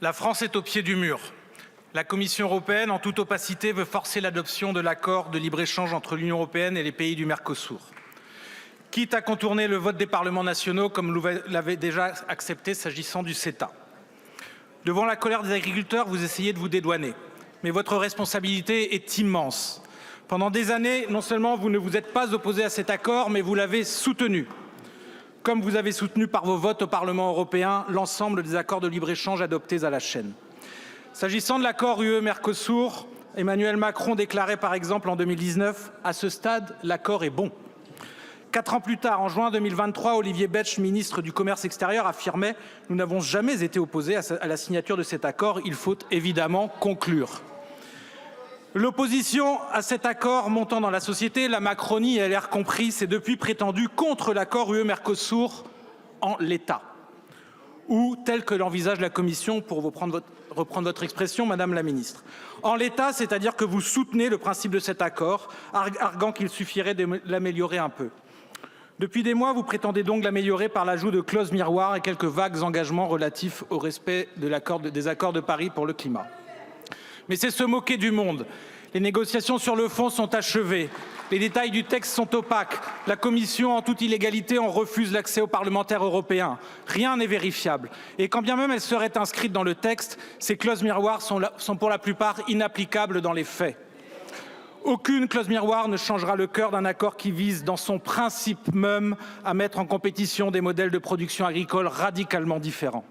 La France est au pied du mur. La Commission européenne, en toute opacité, veut forcer l'adoption de l'accord de libre-échange entre l'Union européenne et les pays du Mercosur. Quitte à contourner le vote des parlements nationaux, comme vous l'avez déjà accepté s'agissant du CETA. Devant la colère des agriculteurs, vous essayez de vous dédouaner. Mais votre responsabilité est immense. Pendant des années, non seulement vous ne vous êtes pas opposé à cet accord, mais vous l'avez soutenu. Comme vous avez soutenu par vos votes au Parlement européen l'ensemble des accords de libre-échange adoptés à la chaîne. S'agissant de l'accord UE-Mercosur, Emmanuel Macron déclarait par exemple en 2019 « À ce stade, l'accord est bon ». 4 ans plus tard, en juin 2023, Olivier Betsch, ministre du Commerce extérieur, affirmait « Nous n'avons jamais été opposés à la signature de cet accord, il faut évidemment conclure ». L'opposition à cet accord montant dans la société, la Macronie et LR compris, s'est depuis prétendue contre l'accord UE-Mercosur en l'état. Ou tel que l'envisage la Commission, pour reprendre votre expression, Madame la Ministre. En l'état, c'est-à-dire que vous soutenez le principe de cet accord, arguant qu'il suffirait de l'améliorer un peu. Depuis des mois, vous prétendez donc l'améliorer par l'ajout de clauses miroirs et quelques vagues engagements relatifs au respect des accords de Paris pour le climat. Mais c'est se moquer du monde. Les négociations sur le fond sont achevées. Les détails du texte sont opaques. La Commission, en toute illégalité, en refuse l'accès aux parlementaires européens. Rien n'est vérifiable. Et quand bien même elles seraient inscrites dans le texte, ces clauses miroirs sont pour la plupart inapplicables dans les faits. Aucune clause miroir ne changera le cœur d'un accord qui vise, dans son principe même, à mettre en compétition des modèles de production agricole radicalement différents.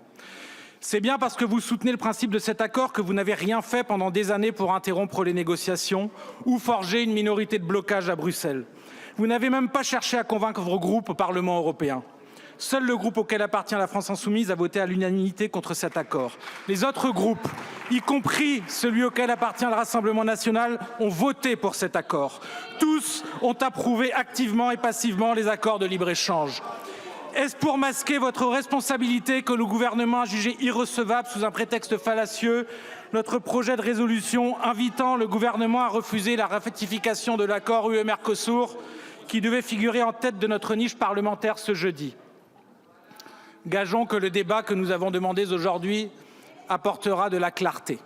C'est bien parce que vous soutenez le principe de cet accord que vous n'avez rien fait pendant des années pour interrompre les négociations ou forger une minorité de blocage à Bruxelles. Vous n'avez même pas cherché à convaincre vos groupes au Parlement européen. Seul le groupe auquel appartient la France insoumise a voté à l'unanimité contre cet accord. Les autres groupes, y compris celui auquel appartient le Rassemblement national, ont voté pour cet accord. Tous ont approuvé activement et passivement les accords de libre-échange. Est-ce pour masquer votre responsabilité que le gouvernement a jugé irrecevable sous un prétexte fallacieux notre projet de résolution invitant le gouvernement à refuser la ratification de l'accord UE-Mercosur qui devait figurer en tête de notre niche parlementaire ce jeudi? Gageons que le débat que nous avons demandé aujourd'hui apportera de la clarté.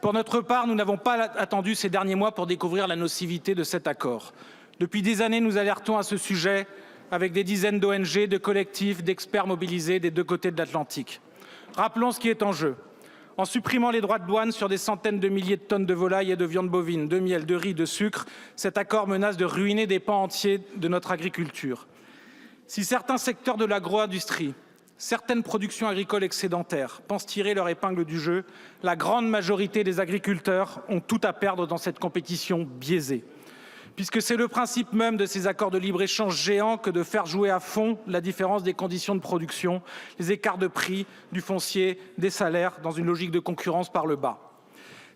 Pour notre part, nous n'avons pas attendu ces derniers mois pour découvrir la nocivité de cet accord. Depuis des années, nous alertons à ce sujet avec des dizaines d'ONG, de collectifs, d'experts mobilisés des deux côtés de l'Atlantique. Rappelons ce qui est en jeu. En supprimant les droits de douane sur des centaines de milliers de tonnes de volailles et de viande bovine, de miel, de riz, de sucre, cet accord menace de ruiner des pans entiers de notre agriculture. Si certains secteurs de l'agro-industrie, certaines productions agricoles excédentaires pensent tirer leur épingle du jeu, la grande majorité des agriculteurs ont tout à perdre dans cette compétition biaisée. Puisque c'est le principe même de ces accords de libre-échange géants que de faire jouer à fond la différence des conditions de production, les écarts de prix, du foncier, des salaires, dans une logique de concurrence par le bas.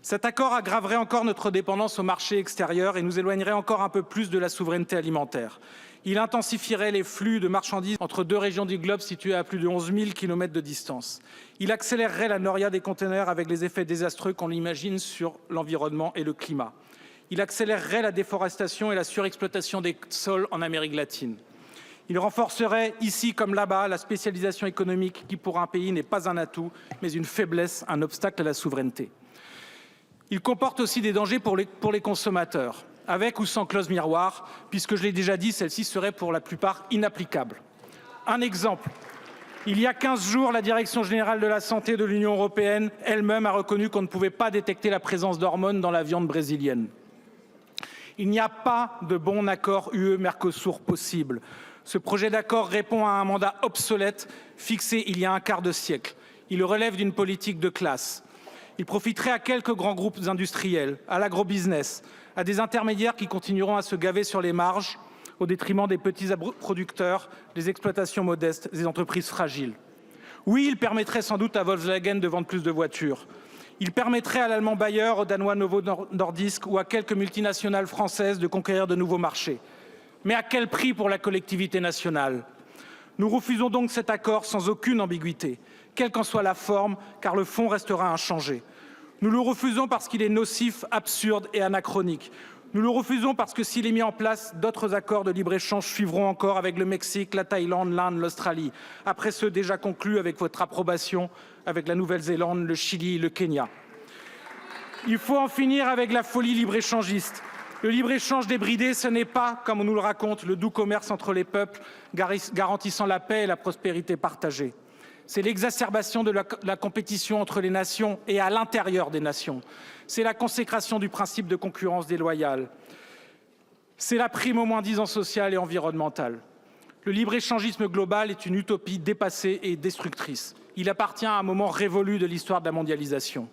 Cet accord aggraverait encore notre dépendance au marché extérieur et nous éloignerait encore un peu plus de la souveraineté alimentaire. Il intensifierait les flux de marchandises entre deux régions du globe situées à plus de 11 000 km de distance. Il accélérerait la noria des conteneurs avec les effets désastreux qu'on imagine sur l'environnement et le climat. Il accélérerait la déforestation et la surexploitation des sols en Amérique latine. Il renforcerait, ici comme là-bas, la spécialisation économique qui, pour un pays, n'est pas un atout, mais une faiblesse, un obstacle à la souveraineté. Il comporte aussi des dangers pour les consommateurs, avec ou sans clause miroir, puisque, je l'ai déjà dit, celle-ci serait pour la plupart inapplicable. Un exemple. Il y a 15 jours, la Direction générale de la santé de l'Union européenne elle-même a reconnu qu'on ne pouvait pas détecter la présence d'hormones dans la viande brésilienne. Il n'y a pas de bon accord UE-Mercosur possible. Ce projet d'accord répond à un mandat obsolète fixé il y a un quart de siècle. Il relève d'une politique de classe. Il profiterait à quelques grands groupes industriels, à l'agrobusiness, à des intermédiaires qui continueront à se gaver sur les marges au détriment des petits producteurs, des exploitations modestes, des entreprises fragiles. Oui, il permettrait sans doute à Volkswagen de vendre plus de voitures. Il permettrait à l'allemand Bayer, au danois Novo Nordisk ou à quelques multinationales françaises de conquérir de nouveaux marchés. Mais à quel prix pour la collectivité nationale? Nous refusons donc cet accord sans aucune ambiguïté, quelle qu'en soit la forme, car le fond restera inchangé. Nous le refusons parce qu'il est nocif, absurde et anachronique. Nous le refusons parce que s'il est mis en place, d'autres accords de libre-échange suivront encore avec le Mexique, la Thaïlande, l'Inde, l'Australie, après ceux déjà conclus avec votre approbation avec la Nouvelle-Zélande, le Chili, le Kenya. Il faut en finir avec la folie libre-échangiste. Le libre-échange débridé, ce n'est pas, comme on nous le raconte, le doux commerce entre les peuples garantissant la paix et la prospérité partagée. C'est l'exacerbation de la compétition entre les nations et à l'intérieur des nations. C'est la consécration du principe de concurrence déloyale. C'est la prime au moins-disant social et environnemental. Le libre-échangisme global est une utopie dépassée et destructrice. Il appartient à un moment révolu de l'histoire de la mondialisation.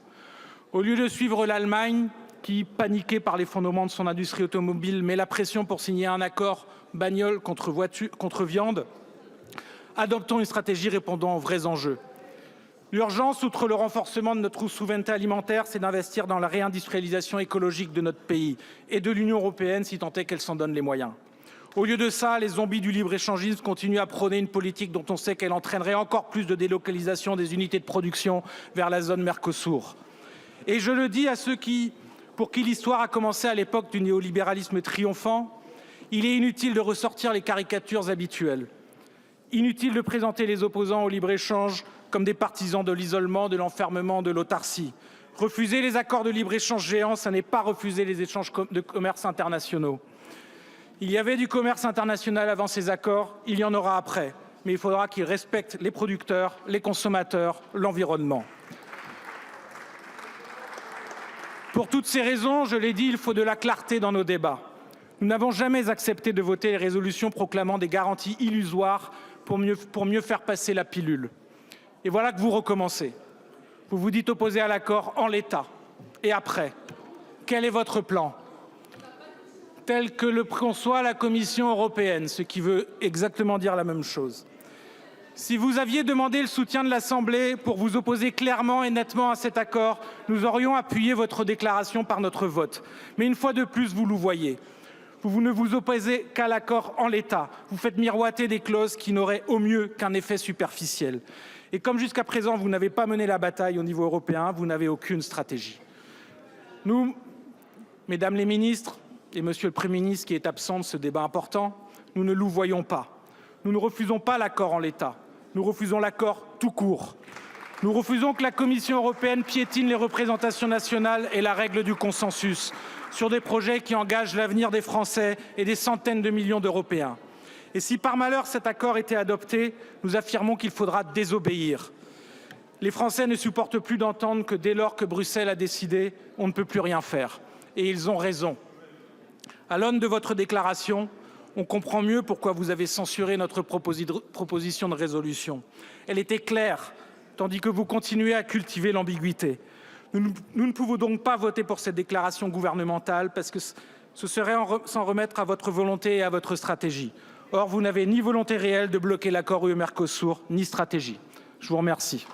Au lieu de suivre l'Allemagne, qui, paniquée par l'effondrement de son industrie automobile, met la pression pour signer un accord bagnole contre viande, adoptons une stratégie répondant aux vrais enjeux. L'urgence, outre le renforcement de notre souveraineté alimentaire, c'est d'investir dans la réindustrialisation écologique de notre pays et de l'Union européenne, si tant est qu'elle s'en donne les moyens. Au lieu de ça, les zombies du libre-échangisme continuent à prôner une politique dont on sait qu'elle entraînerait encore plus de délocalisation des unités de production vers la zone Mercosur. Et je le dis à ceux pour qui l'histoire a commencé à l'époque du néolibéralisme triomphant, il est inutile de ressortir les caricatures habituelles. Inutile de présenter les opposants au libre-échange comme des partisans de l'isolement, de l'enfermement, de l'autarcie. Refuser les accords de libre-échange géants, ça n'est pas refuser les échanges de commerce internationaux. Il y avait du commerce international avant ces accords, il y en aura après. Mais il faudra qu'ils respectent les producteurs, les consommateurs, l'environnement. Pour toutes ces raisons, je l'ai dit, il faut de la clarté dans nos débats. Nous n'avons jamais accepté de voter les résolutions proclamant des garanties illusoires pour mieux faire passer la pilule. Et voilà que vous recommencez. Vous vous dites opposé à l'accord en l'état. Et après, quel est votre plan ? Tel que le conçoit la Commission européenne, ce qui veut exactement dire la même chose. Si vous aviez demandé le soutien de l'Assemblée pour vous opposer clairement et nettement à cet accord, nous aurions appuyé votre déclaration par notre vote. Mais une fois de plus, vous le voyez. Vous ne vous opposez qu'à l'accord en l'état. Vous faites miroiter des clauses qui n'auraient au mieux qu'un effet superficiel. Et comme jusqu'à présent, vous n'avez pas mené la bataille au niveau européen, vous n'avez aucune stratégie. Nous, mesdames les ministres et monsieur le Premier ministre qui est absent de ce débat important, nous ne nous voyons pas. Nous ne refusons pas l'accord en l'état. Nous refusons l'accord tout court. Nous refusons que la Commission européenne piétine les représentations nationales et la règle du consensus sur des projets qui engagent l'avenir des Français et des centaines de millions d'Européens. Et si par malheur cet accord était adopté, nous affirmons qu'il faudra désobéir. Les Français ne supportent plus d'entendre que dès lors que Bruxelles a décidé, on ne peut plus rien faire. Et ils ont raison. À l'aune de votre déclaration, on comprend mieux pourquoi vous avez censuré notre proposition de résolution. Elle était claire, tandis que vous continuez à cultiver l'ambiguïté. Nous ne pouvons donc pas voter pour cette déclaration gouvernementale parce que ce serait s'en remettre à votre volonté et à votre stratégie. Or, vous n'avez ni volonté réelle de bloquer l'accord UE-Mercosur, ni stratégie. Je vous remercie.